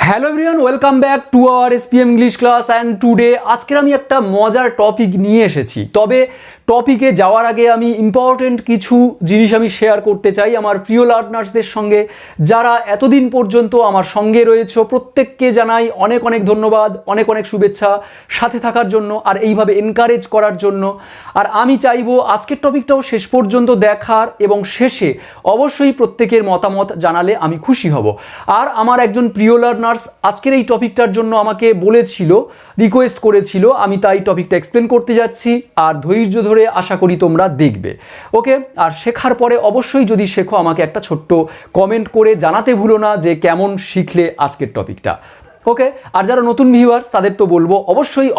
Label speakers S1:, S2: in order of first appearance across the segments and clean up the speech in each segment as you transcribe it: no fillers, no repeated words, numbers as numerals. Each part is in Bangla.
S1: Hello everyone, welcome back to our SPM English class and today আজকের আমি একটা মজার টপিক নিয়ে এসেছি। তবে টপিকে যাওয়ার আগে আমি ইম্পর্টেন্ট কিছু জিনিস আমি শেয়ার করতে চাই আমার প্রিয় লার্নার্সদের সঙ্গে, যারা এতদিন পর্যন্ত আমার সঙ্গে রয়েছে। প্রত্যেককে জানাই অনেক অনেক ধন্যবাদ, অনেক অনেক শুভেচ্ছা সাথে থাকার জন্য আর এইভাবে এনকারেজ করার জন্য। আর আমি চাইবো আজকের টপিকটাও শেষ পর্যন্ত দেখার এবং শেষে অবশ্যই প্রত্যেকের মতামত জানালে আমি খুশি হব। আর আমার একজন প্রিয় লার্নার্স আজকের এই টপিকটার জন্য আমাকে বলেছিল, রিকোয়েস্ট করেছিল, আমি তাই টপিকটা এক্সপ্লেন করতে যাচ্ছি। আর ধৈর্য ধরে আশা করি তোমরা দেখবে, ওকে? আর শেখার পরে অবশ্যই যদি শেখো আমাকে একটা ছোট্ট কমেন্ট করে জানাতে ভুলো না যে কেমন শিখলে আজকের টপিকটা, ওকে? আর যারা নতুন ভিউয়ার্স তাদের তো বলবো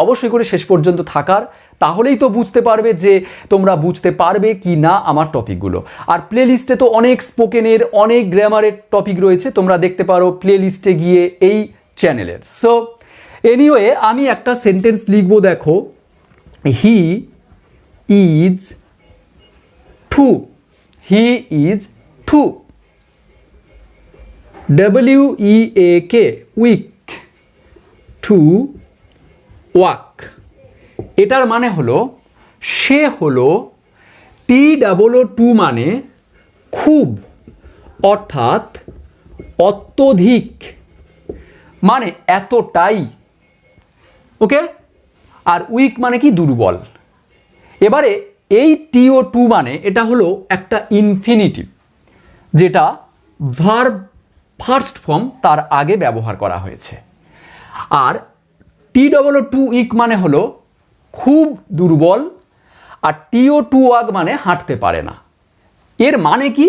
S1: অবশ্যই করে শেষ পর্যন্ত থাকার, তাহলেই তো বুঝতে পারবে যে তোমরা বুঝতে পারবে কি না আমার টপিকগুলো। আর প্লে লিস্টে তো অনেক স্পোকেনের, অনেক গ্রামারের টপিক রয়েছে, তোমরা দেখতে পারো প্লে লিস্টে গিয়ে এই চ্যানেলের। সো এনিওয়ে, আমি একটা সেন্টেন্স লিখবো, দেখো, he is too, he is too, WEAK, weak, to walk. এটার মানে হলো সে হলো, TOO মানে খুব, অর্থাৎ অত্যধিক, মানে এতটাই, ওকে? আর উইক মানে কি, দুর্বল। এবারে এই TO2 মানে এটা হলো একটা ইনফিনিটিভ, যেটা ভার্ব ফার্স্ট ফর্ম তার আগে ব্যবহার করা হয়েছে। আর TOO উইক মানে হলো খুব দুর্বল, আর TO2 ওয়াক মানে হাঁটতে পারে না। এর মানে কি,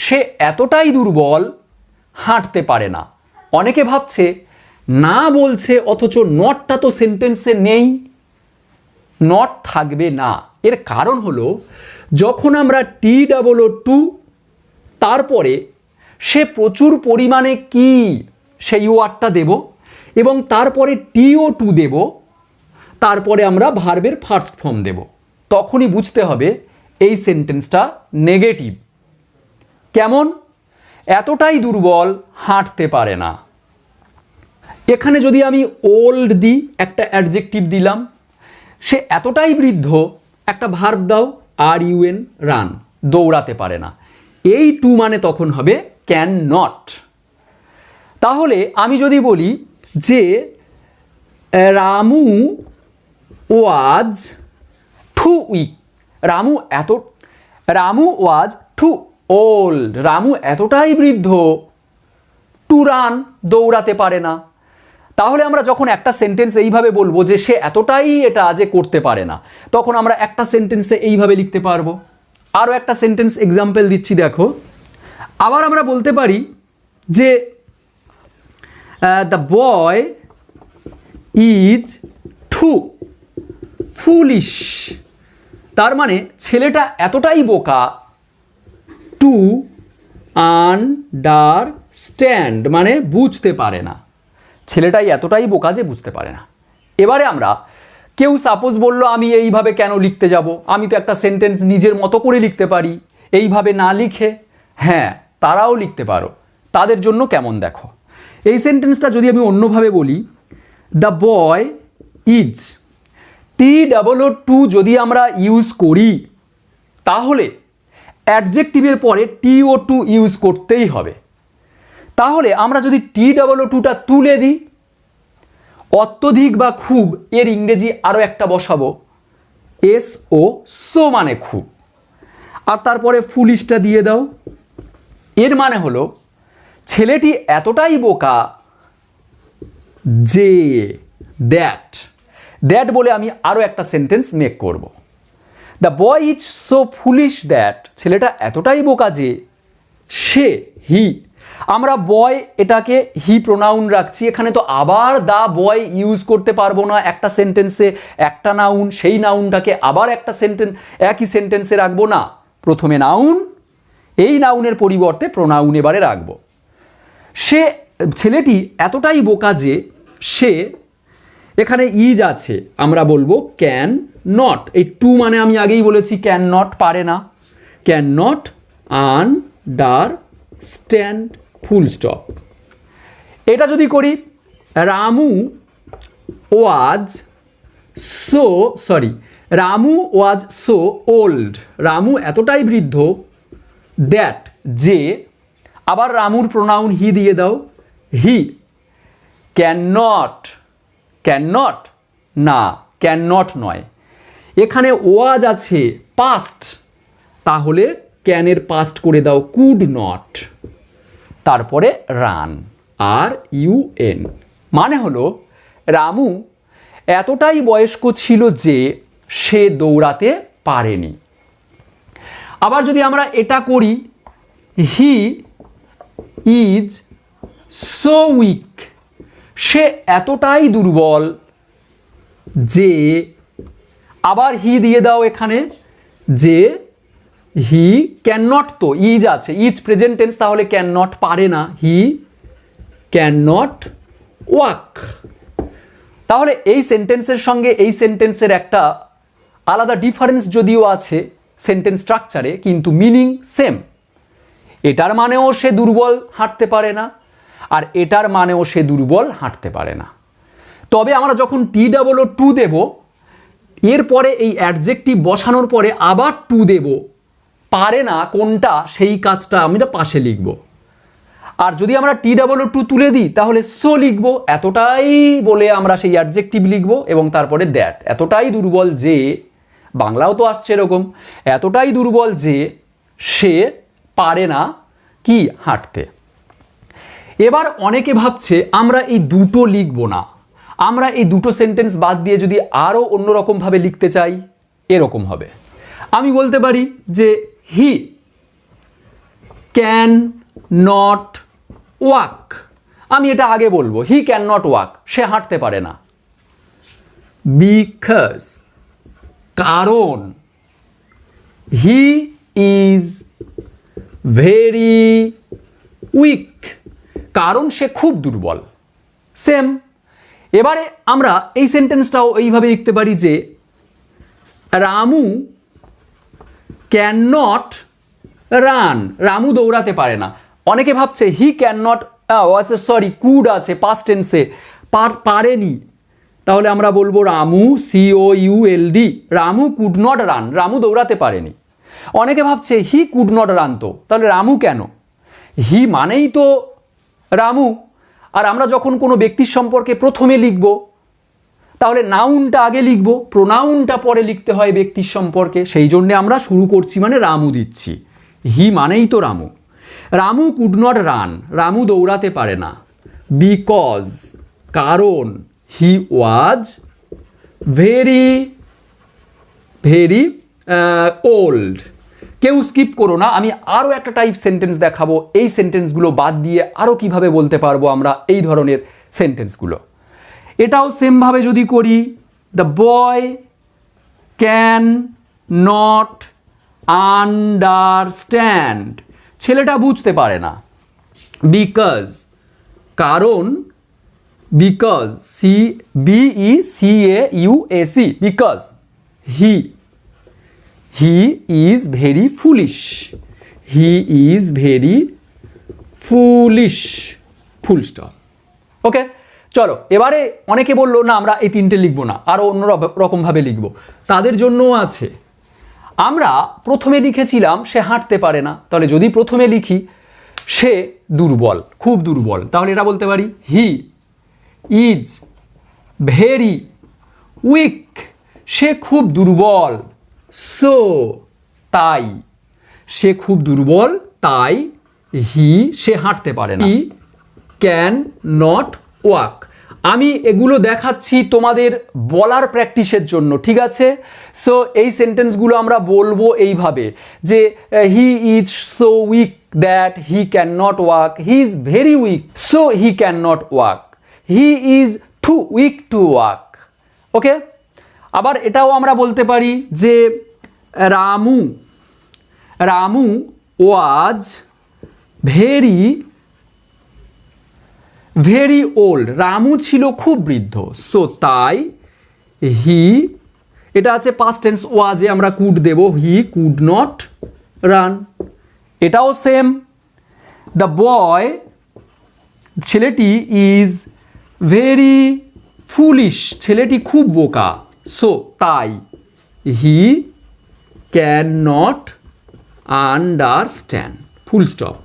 S1: সে এতটাই দুর্বল, হাঁটতে পারে না। অনেকে ভাবছে না বলছে, অথচ নটটা তো সেন্টেন্সে নেই। নট থাকবে না, এর কারণ হলো যখন আমরা TOO তারপরে সে প্রচুর পরিমাণে কি সেই ওয়ার্ডটা দেব এবং তারপরে TO2 দেব, তারপরে আমরা ভার্বের ফার্স্ট ফর্ম দেব, তখনই বুঝতে হবে এই সেন্টেন্সটা নেগেটিভ। কেমন? এতটাই দুর্বল, হাঁটতে পারে না। এখানে যদি আমি ওল্ড দিই, একটা অ্যাডজেক্টিভ দিলাম, সে এতটাই বৃদ্ধ, একটা ভার্ব দাও, RUN, রান, দৌড়াতে পারে না। এই টু মানে তখন হবে ক্যান নট। তাহলে আমি যদি বলি যে রামু ওয়াজ টু উইক, রামু ওয়াজ টু ওল্ড, রামু এতটাই বৃদ্ধ, টু রান, দৌড়াতে পারে না। তাহলে আমরা যখন একটা সেন্টেন্স এইভাবে বলবো যে সে এতটাই এটা যে করতে পারে না, তখন আমরা একটা সেন্টেন্সে এইভাবে লিখতে পারবো। আরও একটা সেন্টেন্স এক্সাম্পল দিচ্ছি, দেখো। আবার আমরা বলতে পারি যে the boy is too foolish, তার মানে ছেলেটা এতটাই বোকা, টু আন্ডারস্ট্যান্ড মানে বুঝতে পারে না। ছেলেটাই এতটাই বোকা যে বুঝতে পারে না। এবারে আমরা, কেউ সাপোজ বলল আমি এইভাবে কেন লিখতে যাব, আমি তো একটা সেন্টেন্স নিজের মতো করে লিখতে পারি এইভাবে না লিখে। হ্যাঁ, তারাও লিখতে পারো, তাদের জন্য কেমন দেখো। এই সেন্টেন্সটা যদি আমি অন্যভাবে বলি, দ্য বয় ইজ, TOO যদি আমরা ইউজ করি তাহলে অ্যাডজেক্টিভের পরে TO2 ইউজ করতেই হবে। তাহলে আমরা যদি TOOটা তুলে দিই, অত্যধিক বা খুব, এর ইংরেজি আরও একটা বসাবো, SO, সো মানে খুব, আর তারপরে ফুলিশটা দিয়ে দাও। এর মানে হলো ছেলেটি এতটাই বোকা যে, দ্যাট বলে আমি আরও একটা সেন্টেন্স মেক করব। The boy is so foolish that, ছেলেটা এতটাই বোকা যে সে, হি, আমরা বয় এটাকে হি প্রোনাউন রাখছি, এখানে তো আবার দা বয় ইউজ করতে পারবো না একটা সেন্টেন্সে। একটা নাউন, সেই নাউনটাকে আবার একটা একই সেন্টেন্সে রাখবো না। প্রথমে নাউন, এই নাউনের পরিবর্তে প্রোনাউন এবারে রাখবো। সে, ছেলেটি এতটাই বোকা যে সে, এখানে ইজ আছে, আমরা বলবো ক্যান নট। এই টু মানে আমি আগেই বলেছি ক্যান নট, পারে না, can not understand, full stop. এটা যদি করি Ramu was so old, Ramu এতটাই বৃদ্ধ, দ্যাট যে, আবার রামুর প্রোনাউন হি দিয়ে দাও, হি ক্যান নট না, ক্যান নট নয়, এখানে ওয়াজ আছে পাস্ট, তাহলে ক্যানের পাস্ট করে দাও কুড নট, তারপরে রান, RUN, মানে হলো রামু এতটাই বয়স্ক ছিল যে সে দৌড়াতে পারেনি। আবার যদি আমরা এটা করি, হি ইজ সো উইক, সে এতটাই দুর্বল যে, আবার হি দিয়ে দাও এখানে, যে হি ক্যান নট, তো ইজ আছে, ইজ প্রেজেন্ট টেন্স, তাহলে ক্যান নট পারে না, হি ক্যান নট ওয়াক। তাহলে এই সেন্টেন্সের সঙ্গে এই সেন্টেন্সের একটা আলাদা ডিফারেন্স যদিও আছে সেন্টেন্স স্ট্রাকচারে, কিন্তু মিনিং সেম। এটার মানেও সে দুর্বল, হাঁটতে পারে না, আর এটার মানেও সে দুর্বল, হাঁটতে পারে না। তবে আমরা যখন TOO দেব, এরপরে এই অ্যাডজেক্টিভ বসানোর পরে আবার টু দেব, পারে না কোনটা সেই কাজটা আমরা পাশে লিখব। আর যদি আমরা TOO তুলে দিই তাহলে সো লিখব, এতটাই বলে আমরা সেই অ্যাডজেক্টিভ লিখব, এবং তারপরে দ্যাট, এতটাই দুর্বল যে, বাংলাও তো আসছে এরকম, এতটাই দুর্বল যে সে পারে না কি হাঁটতে। এবার অনেকে ভাবছে আমরা এই দুটো লিখব না, আমরা এই দুটো সেন্টেন্স বাদ দিয়ে যদি আরও অন্যরকমভাবে লিখতে চাই, এরকম হবে। আমি বলতে পারি যে হি ক্যান নট ওয়াক, আমি এটা আগে বলবো, হি ক্যান নট ওয়াক, সে হাঁটতে পারে না, বিকজ, কারণ, হি ইজ ভেরি উইক, কারণ সে খুব দুর্বল, সেম। এবারে আমরা এই সেন্টেন্সটাও এইভাবে লিখতে পারি যে Ramu can not run, Ramu দৌড়াতে পারে না। অনেকে ভাবছে হি ক্যান নট, কুড আছে পাস্ট টেন্সে, পারেনি, তাহলে আমরা বলবো Ramu COULD, Ramu could not run, Ramu দৌড়াতে পারেনি। অনেকে ভাবছে হি কুড নট রান, তো তাহলে রামু কেন, হি মানেই তো রামু, আর আমরা যখন কোনো ব্যক্তির সম্পর্কে প্রথমে লিখব তাহলে নাউনটা আগে লিখব, প্রোনাউনটা পরে লিখতে হয় ব্যক্তির সম্পর্কে, সেই জন্যে আমরা শুরু করছি মানে রামু দিচ্ছি, হি মানেই তো Ramu. Ramu could not run, Ramu দৌড়াতে পারে না, বিকজ, কারণ, হি ওয়াজ ভেরি ওল্ড। কেউ স্কিপ করো না, আমি আরও একটা টাইপ সেন্টেন্স দেখাবো, এই সেন্টেন্সগুলো বাদ দিয়ে আরও কিভাবে বলতে পারবো আমরা এই ধরনের সেন্টেন্সগুলো। এটাও সেমভাবে যদি করি, the boy can not understand, ছেলেটা বুঝতে পারে না, বিকজ, কারণ, because, BECAUSE, because he is very foolish, he is very foolish, full stop. Okay, চলো এবারে অনেকে বললো না আমরা এই তিনটে লিখবো না, আরও অন্য রকমভাবে লিখবো, তাদের জন্যও আছে। আমরা প্রথমে লিখেছিলাম সে হাঁটতে পারে না, তাহলে যদি প্রথমে লিখি সে দুর্বল, খুব দুর্বল, তাহলে এটা বলতে পারি হি ইজ ভেরি উইক, সে খুব দুর্বল, সো, তাই, সে খুব দুর্বল তাই সে হাঁটতে পারে না, হি ক্যান নট ওয়াক। আমি এগুলো দেখাচ্ছি তোমাদের বলার প্র্যাকটিসের জন্য, ঠিক আছে? সো এই সেন্টেন্সগুলো আমরা বলবো এইভাবে যে he is so weak that he can not walk, he is very weak so he can not walk, he is too weak to walk. Okay, আবার এটাও আমরা বলতে পারি যে Ramu was very old, Ramu ছিল খুব বৃদ্ধ, সো তাই এটা আছে পাস্ট টেন্স, ওয়াজে আমরা কুড দেব, হি কুড নট রান। এটাও সেম, দ্য বয়, ছেলেটি ইজ ভেরি ফুলিশ, ছেলেটি খুব বোকা। সো তাই, he can not understand, full stop.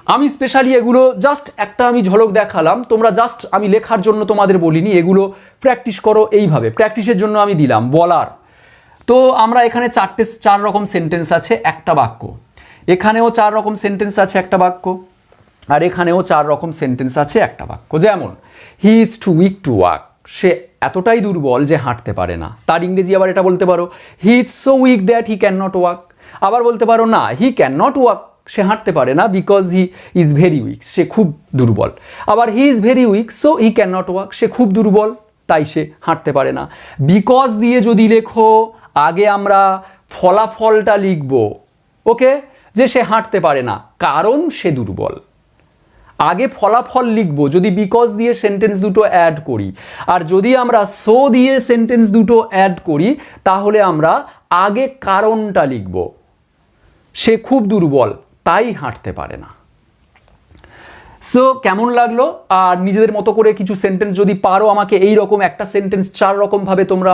S1: আমি স্পেশালি এগুলো জাস্ট একটা আমি ঝলক দেখালাম, তোমরা জাস্ট আমি লেখার জন্য তোমাদের বলিনি, এগুলো প্র্যাকটিস করো এইভাবে, প্র্যাকটিসের জন্য আমি দিলাম বলার। তো আমরা এখানে চার রকম সেন্টেন্স আছে একটা বাক্য, এখানেও 4 রকম সেন্টেন্স আছে একটা বাক্য, আর এখানেও 4 রকম সেন্টেন্স আছে একটা বাক্য। যেমন he is too weak to walk, সে এতটাই দুর্বল যে হাঁটতে পারে না। তার ইংরেজি আবার এটা বলতে পারো, he is so weak that he can not walk. আবার বলতে পারো না, হি ক্যান নট ওয়াক, সে হাঁটতে পারে না, because he is very weak, সে খুব দুর্বল। আবার he is very weak so he can not walk, সে খুব দুর্বল তাই সে হাঁটতে পারে না। বিকজ দিয়ে যদি লেখো, আগে আমরা ফলাফলটা লিখব, ওকে, যে সে হাঁটতে পারে না কারণ সে দুর্বল। আগে ফলাফল লিখব যদি বিকজ দিয়ে সেন্টেন্স দুটো অ্যাড করি, আর যদি আমরা সো দিয়ে সেন্টেন্স দুটো অ্যাড করি তাহলে আমরা আগে কারণটা লিখব, সে খুব দুর্বল তাই হাঁটতে পারে না। সো কেমন লাগলো? আর নিজেদের মতো করে কিছু সেন্টেন্স যদি পারো আমাকে এই রকম একটা সেন্টেন্স 4 রকমভাবে তোমরা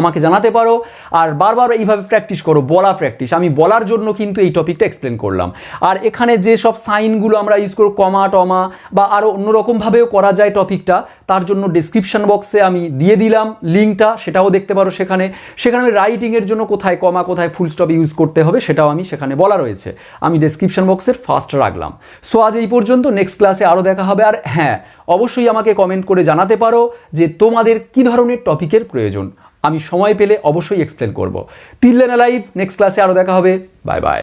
S1: আমাকে জানাতে পারো। আর বারবার এইভাবে প্র্যাকটিস করো, বলা প্র্যাকটিস। আমি বলার জন্য কিন্তু এই টপিকটা এক্সপ্লেন করলাম। আর এখানে যে সব সাইনগুলো আমরা ইউজ করব, কমা টমা বা আরও অন্যরকমভাবেও করা যায় টপিকটা, তার জন্য ডিসক্রিপশন বক্সে আমি দিয়ে দিলাম লিঙ্কটা, সেটাও দেখতে পারো। সেখানে আমি রাইটিংয়ের জন্য কোথায় কমা কোথায় ফুল স্টপ ইউজ করতে হবে সেটাও আমি সেখানে বলা রয়েছে, আমি ডিসক্রিপশন বক্সের ফার্স্ট রাখলাম। সো আজ এই পর্যন্ত, নেক্সট ক্লাসে আরও দেখা হবে। আর হ্যাঁ, অবশ্যই আমাকে কমেন্ট করে জানাতে পারো যে তোমাদের কি ধরনের টপিকের প্রয়োজন, আমি সময় পেলে অবশ্যই এক্সপ্লেন করব। টিল দেন অ্যালাইভ, নেক্সট ক্লাসে আরও দেখা হবে। Bye bye.